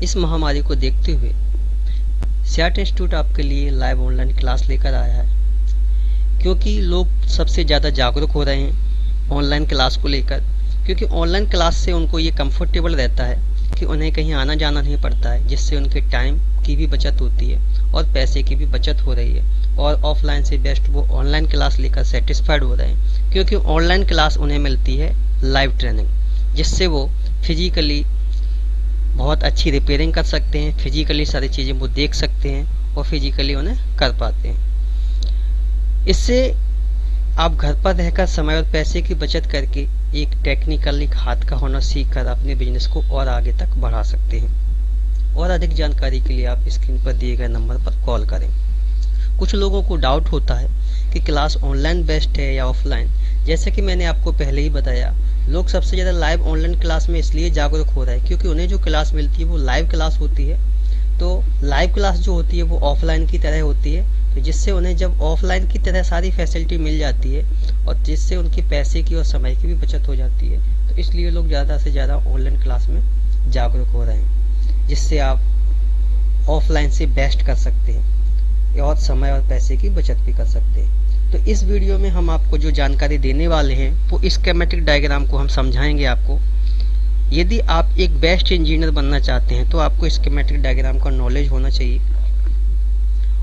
इस महामारी को देखते हुए SEAT इंस्टीट्यूट आपके लिए लाइव ऑनलाइन क्लास लेकर आया है, क्योंकि लोग सबसे ज़्यादा जागरूक हो रहे हैं ऑनलाइन क्लास को लेकर। क्योंकि ऑनलाइन क्लास से उनको ये कंफर्टेबल रहता है कि उन्हें कहीं आना जाना नहीं पड़ता है, जिससे उनके टाइम की भी बचत होती है और पैसे की भी बचत हो रही है। और ऑफलाइन से बेस्ट वो ऑनलाइन क्लास लेकर सेटिस्फाइड हो रहे हैं, क्योंकि ऑनलाइन क्लास उन्हें मिलती है लाइव ट्रेनिंग, जिससे वो फिजिकली बहुत अच्छी रिपेयरिंग कर सकते हैं, फिजिकली सारी चीज़ें वो देख सकते हैं और फिजिकली उन्हें कर पाते हैं। इससे आप घर पर रहकर समय और पैसे की बचत करके एक टेक्निकली हाथ का हुनर सीखकर अपने बिजनेस को और आगे तक बढ़ा सकते हैं। और अधिक जानकारी के लिए आप स्क्रीन पर दिए गए नंबर पर कॉल करें। कुछ लोगों को डाउट होता है कि क्लास ऑनलाइन बेस्ट है या ऑफलाइन। जैसे कि मैंने आपको पहले ही बताया, लोग सबसे ज़्यादा लाइव ऑनलाइन क्लास में इसलिए जागरूक हो रहे हैं क्योंकि उन्हें जो क्लास मिलती है वो लाइव क्लास होती है। तो लाइव क्लास जो होती है वो ऑफलाइन की तरह होती है, तो जिससे उन्हें जब ऑफलाइन की तरह सारी फैसिलिटी मिल जाती है और जिससे उनके पैसे की और समय की भी बचत हो जाती है, तो इसलिए लोग ज़्यादा से ज़्यादा ऑनलाइन क्लास में जागरूक हो रहे हैं, जिससे आप ऑफलाइन से बेस्ट कर सकते हैं और समय और पैसे की बचत भी कर सकते हैं। तो इस वीडियो में हम आपको जो जानकारी देने वाले हैं वो स्कीमेटिक डायग्राम को हम समझाएंगे आपको। यदि आप एक बेस्ट इंजीनियर बनना चाहते हैं तो आपको स्कीमेटिक डायग्राम का नॉलेज होना चाहिए,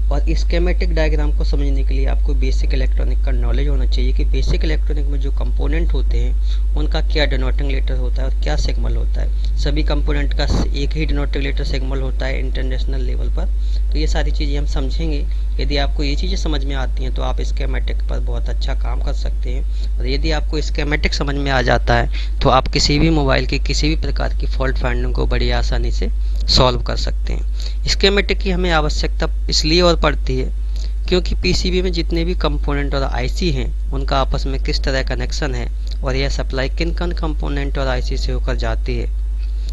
और स्कीमेटिक डायग्राम को समझने के लिए आपको बेसिक इलेक्ट्रॉनिक का नॉलेज होना चाहिए कि बेसिक इलेक्ट्रॉनिक में जो कंपोनेंट होते हैं उनका क्या डिनोटिंग लेटर होता है और क्या सिग्नल होता है। सभी कंपोनेंट का एक ही डिनोटिंग लेटर सिग्नल होता है इंटरनेशनल लेवल पर। तो ये सारी चीज़ें हम समझेंगे। यदि आपको ये चीज़ें समझ में आती हैं तो आप स्कीमेटिक पर बहुत अच्छा काम कर सकते हैं। और यदि आपको स्कीमेटिक समझ में आ जाता है तो आप किसी भी मोबाइल की किसी भी प्रकार की फॉल्ट फाइंडिंग को बड़ी आसानी से सॉल्व कर सकते हैं। स्कीमेटिक की हमें आवश्यकता इसलिए और पड़ती है क्योंकि पीसीबी में जितने भी कंपोनेंट और आईसी हैं उनका आपस में किस तरह कनेक्शन है और यह सप्लाई किन किन कंपोनेंट और आईसी से होकर जाती है।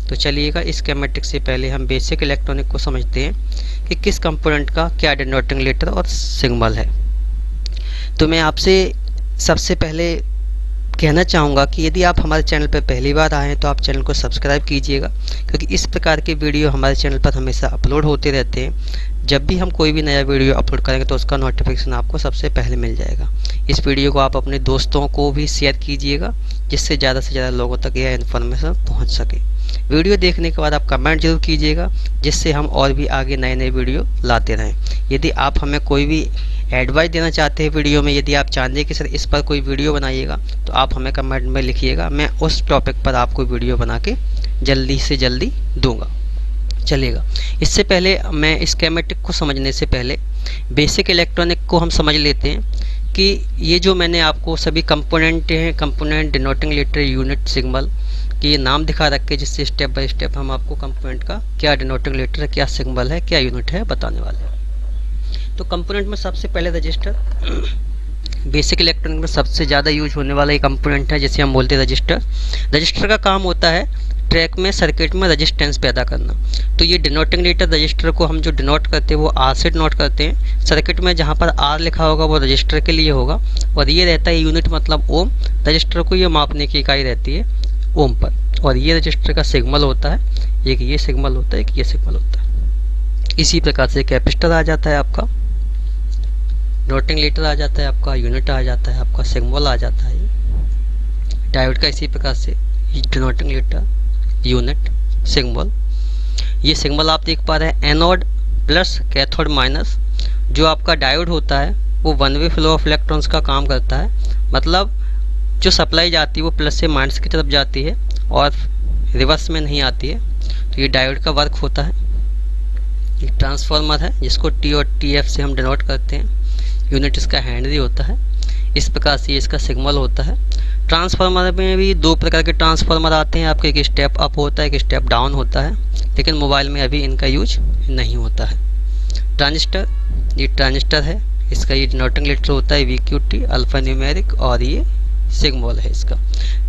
तो चलिएगा, स्कीमेटिक से पहले हम बेसिक इलेक्ट्रॉनिक को समझते हैं कि किस कंपोनेंट का क्या डिनोटिंग लेटर और सिग्नल है। तो मैं आपसे सबसे पहले कहना चाहूँगा कि यदि आप हमारे चैनल पर पहली बार आए हैं तो आप चैनल को सब्सक्राइब कीजिएगा, क्योंकि इस प्रकार के वीडियो हमारे चैनल पर हमेशा अपलोड होते रहते हैं। जब भी हम कोई भी नया वीडियो अपलोड करेंगे तो उसका नोटिफिकेशन आपको सबसे पहले मिल जाएगा। इस वीडियो को आप अपने दोस्तों को भी शेयर कीजिएगा, जिससे ज़्यादा से ज़्यादा लोगों तक यह इन्फॉर्मेशन पहुँच सके। वीडियो देखने के बाद आप कमेंट जरूर कीजिएगा, जिससे हम और भी आगे नए नए वीडियो लाते रहें। यदि आप हमें कोई भी एडवाइस देना चाहते हैं वीडियो में, यदि आप चाहते हैं कि सर इस पर कोई वीडियो बनाइएगा, तो आप हमें कमेंट में लिखिएगा। मैं उस टॉपिक पर आपको वीडियो बना के जल्दी से जल्दी दूंगा। चलिएगा, इससे पहले मैं स्कीमेटिक को समझने से पहले बेसिक इलेक्ट्रॉनिक को हम समझ लेते हैं कि ये जो मैंने आपको सभी कंपोनेंट हैं, component, denoting letter, unit, signal कि ये नाम दिखा रखे, जिससे स्टेप बाय स्टेप हम आपको कंपोनेंट का क्या डिनोटिंग लेटर है, क्या सिग्नल है, क्या यूनिट है बताने वाले हैं। तो कंपोनेंट में सबसे पहले रजिस्टर। बेसिक इलेक्ट्रॉनिक में सबसे ज़्यादा यूज होने वाला एक कंपोनेंट है जिसे हम बोलते हैं रजिस्टर। रजिस्टर का काम होता है ट्रैक में, सर्किट में रजिस्टेंस पैदा करना। तो ये डिनोटिंग लेटर रजिस्टर को हम जो डिनोट करते हैं वो आर से डिनोट करते हैं। सर्किट में जहाँ पर आर लिखा होगा वो रजिस्टर के लिए होगा, और ये रहता है यूनिट मतलब ओम। रजिस्टर को ये मापने की इकाई रहती है ओम पर। और ये रजिस्टर का सिग्नल होता है, एक ये सिग्नल होता है, एक ये सिग्नल होता है। इसी प्रकार से कैपेसिटर आ जाता है आपका, डिनोटिंग लेटर आ जाता है आपका, यूनिट आ जाता है आपका, सिग्नल आ जाता है। डायोड का इसी प्रकार से डिनोटिंग लेटर, यूनिट, सिग्नल। ये सिग्नल आप देख पा रहे हैं, एनोड प्लस, कैथोड माइनस। जो आपका डायोड होता है वो one way flow of electrons का काम करता है, मतलब जो सप्लाई जाती है वो प्लस से माइनस की तरफ जाती है और रिवर्स में नहीं आती है। तो ये डायोड का वर्क होता है। एक ट्रांसफार्मर है जिसको टी और टी एफ से हम डिनोट करते हैं। यूनिट इसका हेनरी होता है। इस प्रकार से इसका सिग्नल होता है। ट्रांसफार्मर में भी दो प्रकार के ट्रांसफार्मर आते हैं आपके, एक स्टेप अप होता है, एक स्टेप डाउन होता है, लेकिन मोबाइल में अभी इनका यूज नहीं होता है। ट्रांजिस्टर, ये ट्रांजिस्टर है, इसका ये डिनोटिंग लेटर होता है VQT, अल्फा न्यूमेरिक, और ये सिग्नल है इसका।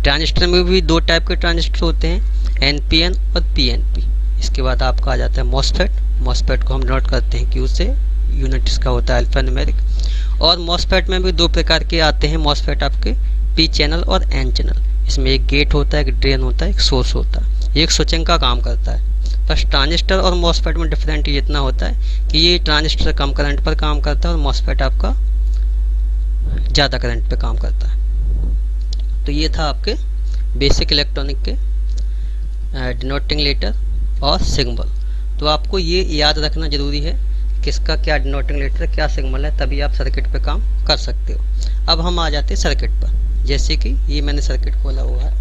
ट्रांजिस्टर में भी दो टाइप के ट्रांजिस्टर होते हैं, NPN और PNP। इसके बाद आपका आ जाता है मॉसफेट। मॉसफेट को हम डिनोट करते हैं Q से, यूनिट इसका होता है अल्फा न्यूमेरिक। और मॉसफेट में भी दो प्रकार के आते हैं मॉसफेट आपके, P चैनल और N चैनल। इसमें एक गेट होता है, एक ड्रेन होता है, एक सोर्स होता है। एक स्विचिंग का काम करता है। बस ट्रांजिस्टर और मॉसफेट में डिफरेंट ये इतना होता है कि ये ट्रांजिस्टर कम करंट पर काम करता है और मॉसफेट आपका ज़्यादा करंट पे काम करता है। तो ये था आपके बेसिक इलेक्ट्रॉनिक के डिनोटिंग लेटर और सिग्नल। तो आपको ये याद रखना ज़रूरी है किसका क्या डिनोटिंग लेटर क्या सिग्नल है, तभी आप सर्किट पे काम कर सकते हो। अब हम आ जाते हैं सर्किट पर। जैसे कि ये मैंने सर्किट खोला हुआ है,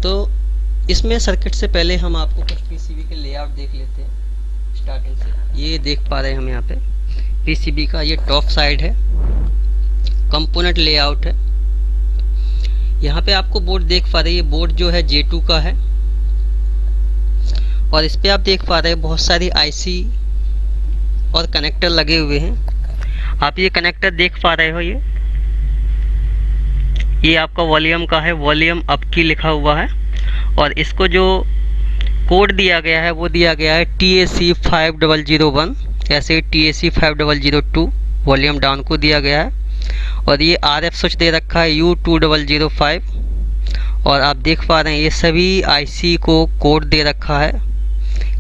तो इसमें सर्किट से पहले हम आपको कुछ पीसीबी के लेआउट देख लेते हैं स्टार्टिंग से। ये देख पा रहे हैं हम यहाँ पे पीसीबी का ये टॉप साइड है, कंपोनेंट लेआउट है। यहाँ पे आपको बोर्ड देख पा रहे हैं, ये बोर्ड जो है J2 का है और इस पे आप देख पा रहे हैं बहुत सारी आईसी और कनेक्टर लगे हुए हैं। आप ये कनेक्टर देख पा रहे हो, ये आपका वॉल्यूम का है, वॉल्यूम अप की लिखा हुआ है और इसको जो कोड दिया गया है वो दिया गया है TAC 5001, ऐसे TAC 5002 वॉल्यूम डाउन को दिया गया है। और ये RF स्विच दे रखा है U2005 और आप देख पा रहे हैं ये सभी आईसी को कोड दे रखा है।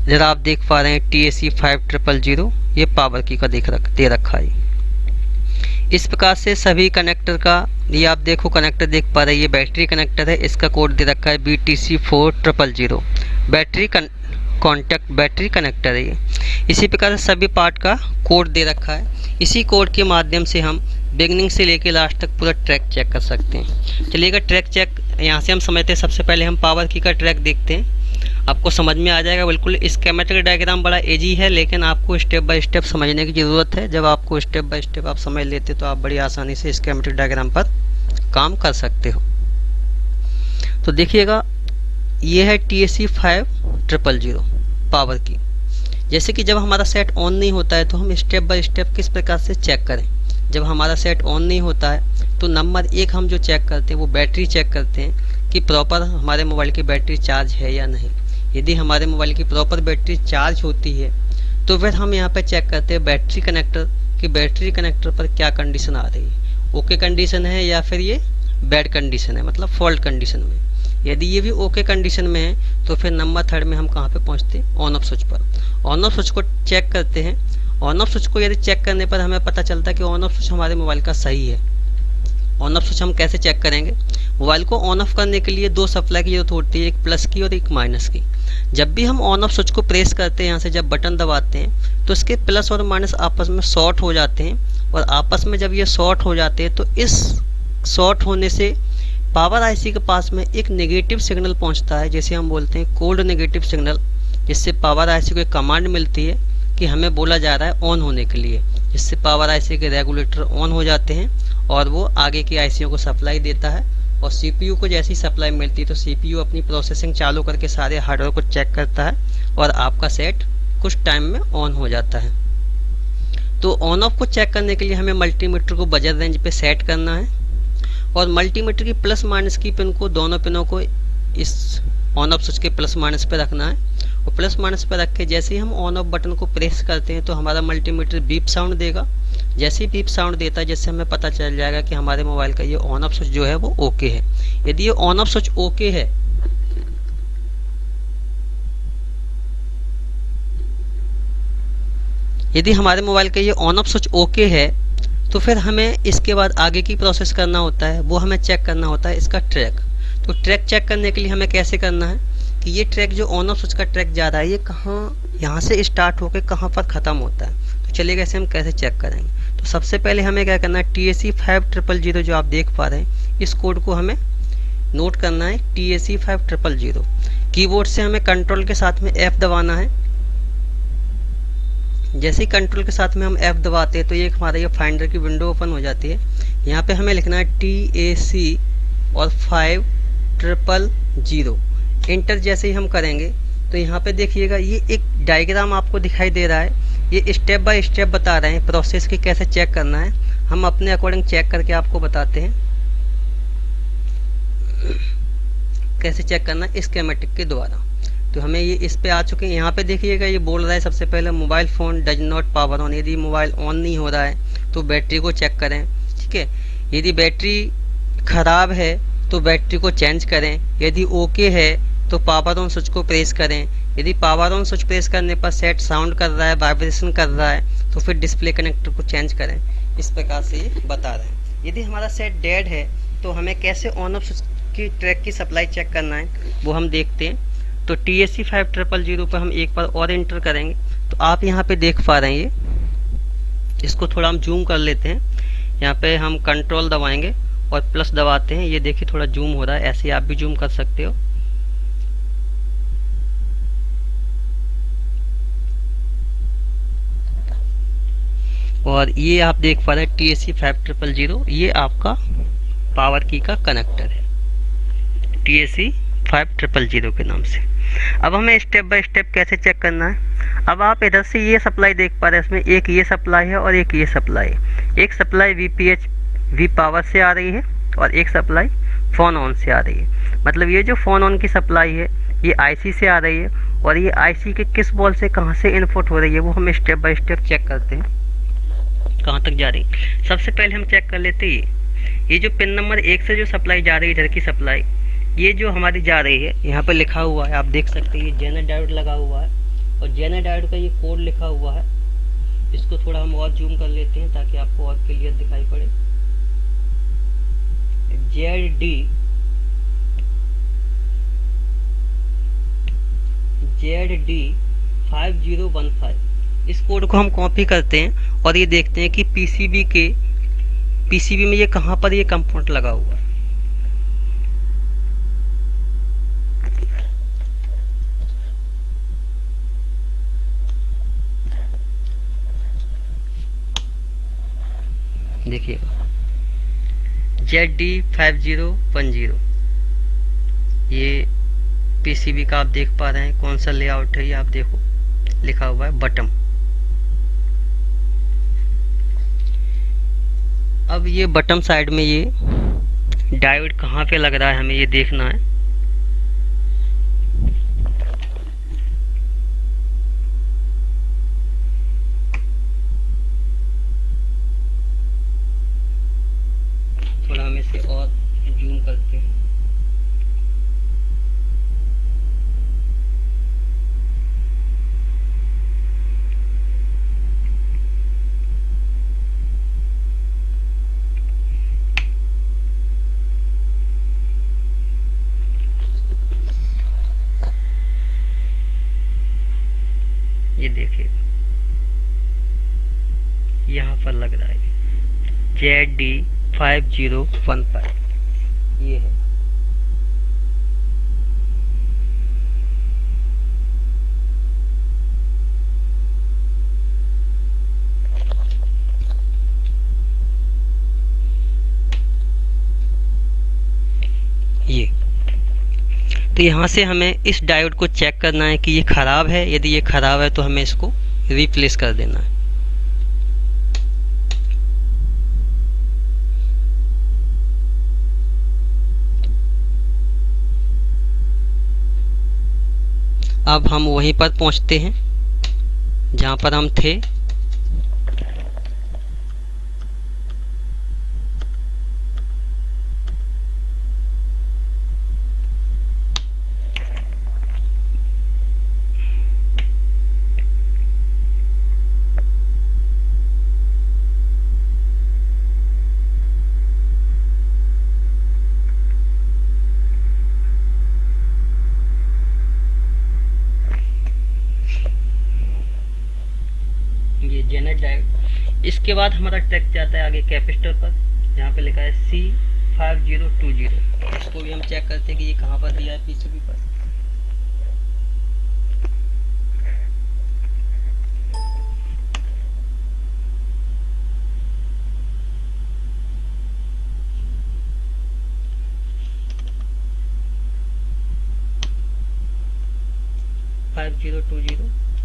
जरा आप देख पा रहे हैं TAC 5000, ये पावर की का दे रखा है। इस प्रकार से सभी कनेक्टर का ये आप देखो कनेक्टर देख पा रहे हैं, ये बैटरी कनेक्टर है, इसका कोड दे रखा है BTC 4000, battery contact battery connector है ये। इसी प्रकार से सभी पार्ट का कोड दे रखा है। इसी कोड के माध्यम से हम बिगनिंग से लेकर लास्ट तक पूरा ट्रैक चेक कर सकते हैं। चलिएगा ट्रैक चेक यहाँ से हम समझते हैं। सबसे पहले हम पावर की का ट्रैक देखते हैं, आपको समझ में आ जाएगा बिल्कुल। स्कीमेटिक डायग्राम बड़ा इजी है लेकिन आपको स्टेप बाय स्टेप समझने की ज़रूरत है। जब आपको स्टेप बाय स्टेप आप समझ लेते तो आप बड़ी आसानी से स्कीमेटिक डायग्राम पर काम कर सकते हो। तो देखिएगा ये है TAC 5000 पावर की। जैसे कि जब हमारा सेट ऑन नहीं होता है तो हम स्टेप बाय स्टेप किस प्रकार से चेक करें। जब हमारा सेट ऑन नहीं होता है तो नंबर 1 हम जो चेक करते हैं वो बैटरी चेक करते हैं कि प्रॉपर हमारे मोबाइल की बैटरी चार्ज है या नहीं। यदि हमारे मोबाइल की प्रॉपर बैटरी चार्ज होती है तो फिर हम यहाँ पे चेक करते हैं बैटरी कनेक्टर कि बैटरी कनेक्टर पर क्या कंडीशन आ रही है, ओके कंडीशन है या फिर ये बैड कंडीशन है, मतलब फॉल्ट कंडीशन में। यदि ये भी ओके कंडीशन में है तो फिर नंबर 3 में हम कहाँ पे पहुँचते हैं, ऑन ऑफ स्विच पर। ऑन ऑफ स्विच को चेक करते हैं। ऑन ऑफ स्विच को यदि चेक करने पर हमें पता चलता है कि ऑन ऑफ स्विच हमारे मोबाइल का सही है। ऑन ऑफ स्विच हम कैसे चेक करेंगे, मोबाइल को ऑन ऑफ करने के लिए 2 सप्लाई की जरूरत होती है, एक प्लस की और एक माइनस की। जब भी हम ऑन ऑफ स्विच को प्रेस करते हैं, यहाँ से जब बटन दबाते हैं तो इसके प्लस और माइनस आपस में शॉर्ट हो जाते हैं और आपस में जब ये शॉर्ट हो जाते हैं तो इस शॉर्ट होने से पावर आईसी के पास में एक नेगेटिव सिग्नल पहुंचता है, जैसे हम बोलते हैं कोल्ड नेगेटिव सिग्नल, जिससे पावर आईसी को एक कमांड मिलती है कि हमें बोला जा रहा है ऑन होने के लिए, जिससे पावर आईसी के रेगुलेटर ऑन हो जाते हैं और वो आगे की आईसीओ को सप्लाई देता है। और सीपीयू को जैसी सप्लाई मिलती है तो सीपीयू अपनी प्रोसेसिंग चालू करके सारे हार्डवेयर को चेक करता है और आपका सेट कुछ टाइम में ऑन हो जाता है। तो ऑन ऑफ को चेक करने के लिए हमें मल्टीमीटर को बजर रेंज पे सेट करना है और मल्टीमीटर की प्लस माइनस की पिन को, दोनों पिनों को इस ऑन ऑफ स्विच के प्लस माइनस पे रखना है। और प्लस माइनस पे रख के जैसे ही हम ऑन ऑफ बटन को प्रेस करते हैं तो हमारा मल्टीमीटर बीप साउंड देगा। जैसे ही बीप साउंड देता है जिससे हमें पता चल जाएगा कि हमारे मोबाइल का ये ऑन ऑफ स्विच जो है वो ओके है। यदि ये ऑन ऑफ स्विच ओके है यदि हमारे मोबाइल का ये ऑन ऑफ स्विच ओके है तो फिर हमें इसके बाद आगे की प्रोसेस करना होता है, वो हमें चेक करना होता है इसका ट्रैक। तो ट्रैक चेक करने के लिए हमें कैसे करना है कि ये ट्रैक जो ऑन ऑफ स्विच का ट्रैक जा रहा है ये कहाँ, यहाँ से स्टार्ट होकर कहाँ पर ख़त्म होता है। तो चलिए ऐसे हम कैसे चेक करेंगे। तो सबसे पहले हमें क्या करना है, TAC 5000 जो आप देख पा रहे हैं इस कोड को हमें नोट करना है। TAC 5000 कीबोर्ड से हमें कंट्रोल के साथ में F दबाना है। जैसे ही कंट्रोल के साथ में हम F दबाते हैं तो ये हमारा ये फाइंडर की विंडो ओपन हो जाती है। यहाँ पे हमें लिखना है TAC और 5000। इंटर जैसे ही हम करेंगे तो यहाँ पे देखिएगा ये एक डायग्राम आपको दिखाई दे रहा है। ये स्टेप बाय स्टेप बता रहे हैं प्रोसेस की कैसे चेक करना है। हम अपने अकॉर्डिंग चेक करके आपको बताते हैं कैसे चेक करना है स्कीमेटिक के द्वारा। तो हमें ये इस पे आ चुके हैं। यहाँ पे देखिएगा ये बोल रहा है सबसे पहले mobile phone does not power on. यदि मोबाइल ऑन नहीं हो रहा है तो बैटरी को चेक करें, ठीक है। यदि बैटरी ख़राब है तो बैटरी को चेंज करें। यदि ओके है तो पावर ऑन स्विच को प्रेस करें। यदि पावर ऑन स्विच प्रेस करने पर सेट साउंड कर रहा है, वाइब्रेशन कर रहा है, तो फिर डिस्प्ले कनेक्टर को चेंज करें। इस प्रकार से ये बता रहे हैं। यदि हमारा सेट डेड है तो हमें कैसे ऑन ऑफ स्विच की ट्रैक की सप्लाई चेक करना है वो हम देखते हैं। तो TSC 5000 पर हम एक बार और एंटर करेंगे तो आप यहाँ पे देख पा रहे हैं ये। इसको थोड़ा हम जूम कर लेते हैं। यहाँ पे हम कंट्रोल दबाएंगे और प्लस दबाते हैं। ये देखिए थोड़ा जूम हो रहा है, ऐसे आप भी जूम कर सकते हो। और ये आप देख पा रहे हैं TSC 5000, ये आपका पावर की का कनेक्टर है TSC 5000 के नाम से। अब हमें स्टेप बाय स्टेप कैसे चेक करना है। अब आप इधर से ये सप्लाई देख पा रहे हैं, इसमें एक ये सप्लाई है और एक ये सप्लाई है। एक सप्लाई V पावर से आ रही है और एक सप्लाई फोन ऑन से आ रही है। मतलब ये जो फोन ऑन की सप्लाई है ये IC से आ रही है और ये IC के किस बॉल से कहाँ से इनपुट हो रही है वो हम स्टेप बाय स्टेप चेक करते हैं कहाँ तक जा रही है। सबसे पहले हम चेक कर लेते हैं ये जो पिन नंबर 1 से जो सप्लाई जा रही है, इधर की सप्लाई, ये जो हमारी जा रही है, यहाँ पर लिखा हुआ है, आप देख सकते हैं ये जेनर डायोड लगा हुआ है और जेनर डायोड का ये कोड लिखा हुआ है। इसको थोड़ा हम और जूम कर लेते हैं ताकि आपको और क्लियर दिखाई पड़े। ZD 5015, इस कोड को हम कॉपी करते हैं और ये देखते हैं कि पीसीबी में ये कहाँ पर ये कंपोनेंट लगा हुआ है। देखिएगा ZD 5010, ये पीसीबी का आप देख पा रहे हैं कौन सा लेआउट है। ये आप देखो लिखा हुआ है बटन। अब ये बटन साइड में ये डायोड कहाँ पे लग रहा है हमें ये देखना है। थोड़ा हम इसे और जूम करते हैं। ये देखिए यहाँ पर लग रहा है ZD 5015, ये है। ये तो यहाँ से हमें इस डायोड को चेक करना है कि ये ख़राब है। यदि ये ख़राब है तो हमें इसको रिप्लेस कर देना है। अब हम वहीं पर पहुंचते हैं जहाँ पर हम थे। ये जेनर डायोड। इसके बाद हमारा ट्रैक जाता है आगे कैपेसिटर पर, जहाँ पे लिखा है C5020। इसको भी हम चेक करते हैं कि ये कहाँ पर दिया है पीसीबी पर।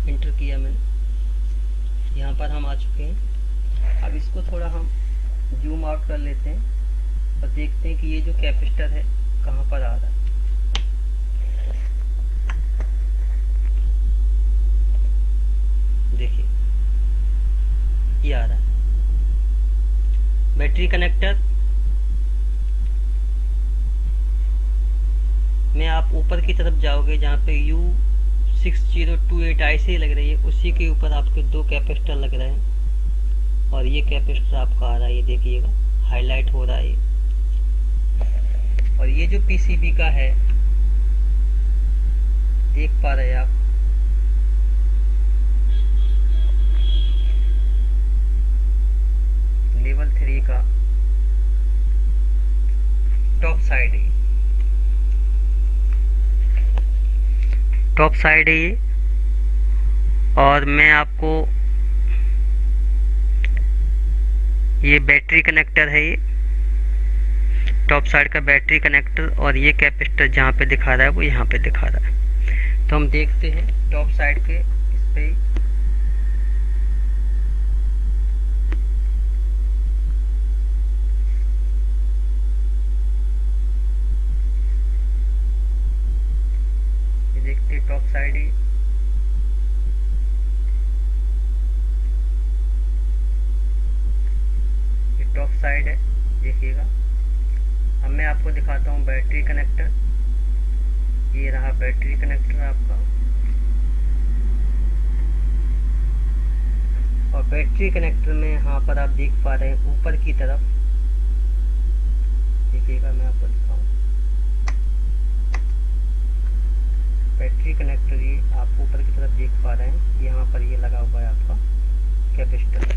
एंटर किया मैंने, यहाँ पर हम आ चुके हैं। अब इसको थोड़ा हम जूम आउट कर लेते हैं और देखते हैं कि ये जो कैपेसिटर है कहाँ पर आ रहा है। देखिए ये आ रहा है बैटरी कनेक्टर। में आप ऊपर की तरफ जाओगे जहाँ पे U6028 IC लग रही है, उसी के ऊपर आपके 2 कैपेसिटर लग रहे हैं और ये कैपेसिटर आपका आ रहा है, ये देखिएगा हाईलाइट हो रहा है ये। और ये जो PCB का है देख पा रहे हैं आप, लेवल 3 का टॉप साइड है, टॉप साइड है ये। और मैं आपको ये बैटरी कनेक्टर है, ये टॉप साइड का बैटरी कनेक्टर, और ये कैपेसिटर जहाँ पे दिखा रहा है वो यहाँ पे दिखा रहा है। तो हम देखते हैं टॉप साइड के इस पे ये देखते हैं टॉप साइड ही, ये टॉप साइड है देखिएगा। अब मैं आपको दिखाता हूँ बैटरी कनेक्टर, ये रहा बैटरी कनेक्टर आपका। और बैटरी कनेक्टर में यहाँ पर आप देख पा रहे हैं ऊपर की तरफ, देखिएगा मैं आपको दिखाऊं, बैटरी कनेक्टर ये आप ऊपर की तरफ देख पा रहे हैं, यहाँ पर ये लगा हुआ है आपका कैपेसिटर।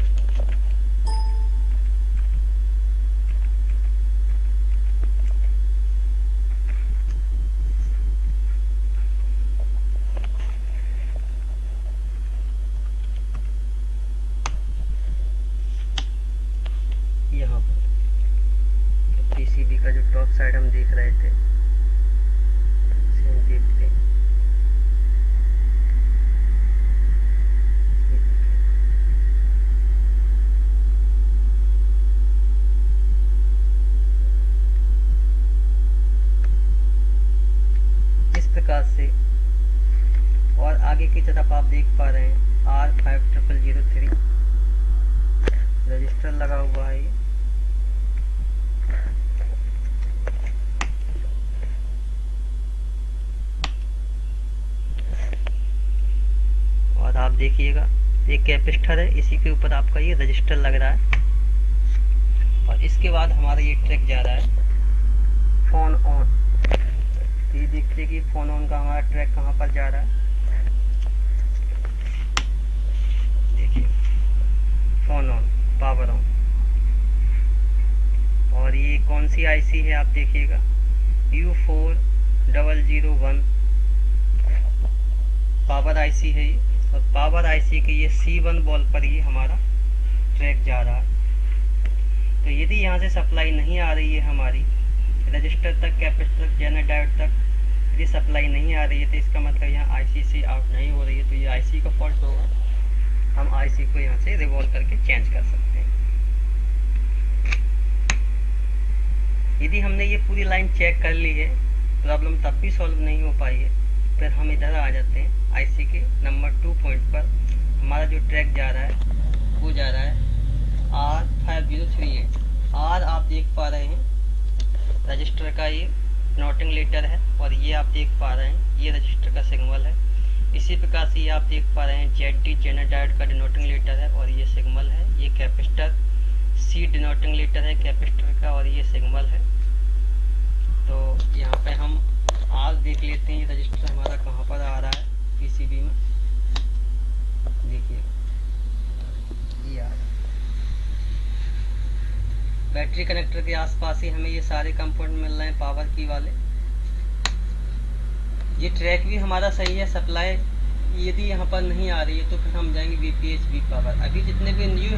यहाँ पर तो PCB का जो टॉप साइड हम देख रहे थे, इसे हम देखते हैं। इस प्रकार से, और आगे की तरफ आप देख पा रहे हैं R5003 रजिस्टर लगा हुआ है ये। और आप देखिएगा एक कैपेसिटर है, इसी के ऊपर आपका ये रजिस्टर लग रहा है। और इसके बाद हमारा ये ट्रैक जा रहा है फोन ऑन। ये देखिए कि फोन ऑन का हमारा ट्रैक कहाँ पर जा रहा है, देखिए फोन ऑन, पावर ऑन। और ये कौन सी IC है आप देखिएगा, U4001 पावर IC है ये। और पावर IC के ये C1 बॉल पर ये हमारा ट्रैक जा रहा है। तो यदि यहाँ से सप्लाई नहीं आ रही है हमारी रजिस्टर तक, कैपेसिटर, जेनर डायोड तक यदि सप्लाई नहीं आ रही है, तो इसका मतलब यहाँ IC से आउट नहीं हो रही है, तो ये IC का फॉल्ट होगा। हम IC को यहाँ से रिवॉल्व करके चेंज कर सकते हैं। यदि हमने ये पूरी लाइन चेक कर ली है, प्रॉब्लम तब भी सॉल्व नहीं हो पाई है, फिर हम इधर आ जाते हैं IC के नंबर 2 पॉइंट पर। हमारा जो ट्रैक जा रहा है वो जा रहा है R5038। R आप देख पा रहे हैं रजिस्टर का ये नोटिंग लेटर है, और ये आप देख पा रहे हैं ये रजिस्टर का सिग्नल है। इसी प्रकार से ये आप देख पा रहे हैं ZD जेनर डायोड का डिनोटिंग लेटर है, और ये सिग्नल है। ये कैपेसिटर C डिनोटिंग लेटर है कैपेसिटर का, और ये सिग्नल है। तो यहाँ पे हम आज देख लेते हैं ये रजिस्टर हमारा कहाँ पर आ रहा है PCB में। देखिए ये आ रहा है बैटरी कनेक्टर के आसपास ही हमें ये सारे कंपोनेंट मिल रहे हैं पावर की वाले। ये ट्रैक भी हमारा सही है, सप्लाई यदि यहाँ पर नहीं आ रही है तो फिर हम जाएंगे VPH V पावर। अभी जितने भी न्यू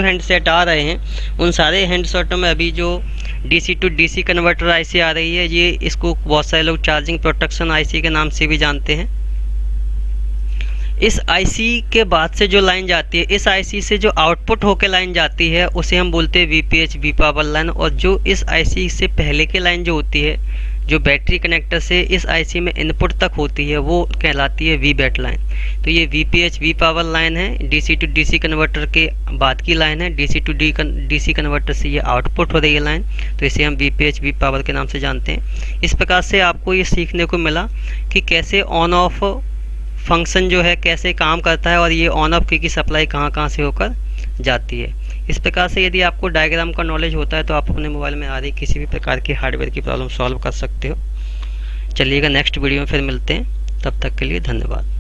हैंडसेट आ रहे हैं उन सारे हैंडसेटों में अभी जो DC to DC converter IC आ रही है, ये इसको बहुत सारे लोग चार्जिंग प्रोटेक्शन IC के नाम से भी जानते हैं। इस IC के बाद से जो लाइन जाती है, इस IC से जो आउटपुट होकर लाइन जाती है उसे हम बोलते हैं VPH V पावर लाइन। और जो इस IC से पहले की लाइन जो होती है, जो बैटरी कनेक्टर से इस आईसी में इनपुट तक होती है वो कहलाती है वी बैट लाइन। तो ये वीपीएच वी पावर लाइन है, डीसी टू डीसी कन्वर्टर के बाद की लाइन है। डीसी टू डीसी कन्वर्टर से ये आउटपुट हो रही है लाइन, तो इसे हम वीपीएच वी पावर के नाम से जानते हैं। इस प्रकार से आपको ये सीखने को मिला कि कैसे ऑन ऑफ फंक्शन जो है कैसे काम करता है और ये ऑन ऑफ की सप्लाई कहाँ कहाँ से होकर जाती है। इस प्रकार से यदि आपको डायग्राम का नॉलेज होता है तो आप अपने मोबाइल में आ रही किसी भी प्रकार की हार्डवेयर की प्रॉब्लम सॉल्व कर सकते हो। चलिएगा नेक्स्ट वीडियो में फिर मिलते हैं, तब तक के लिए धन्यवाद।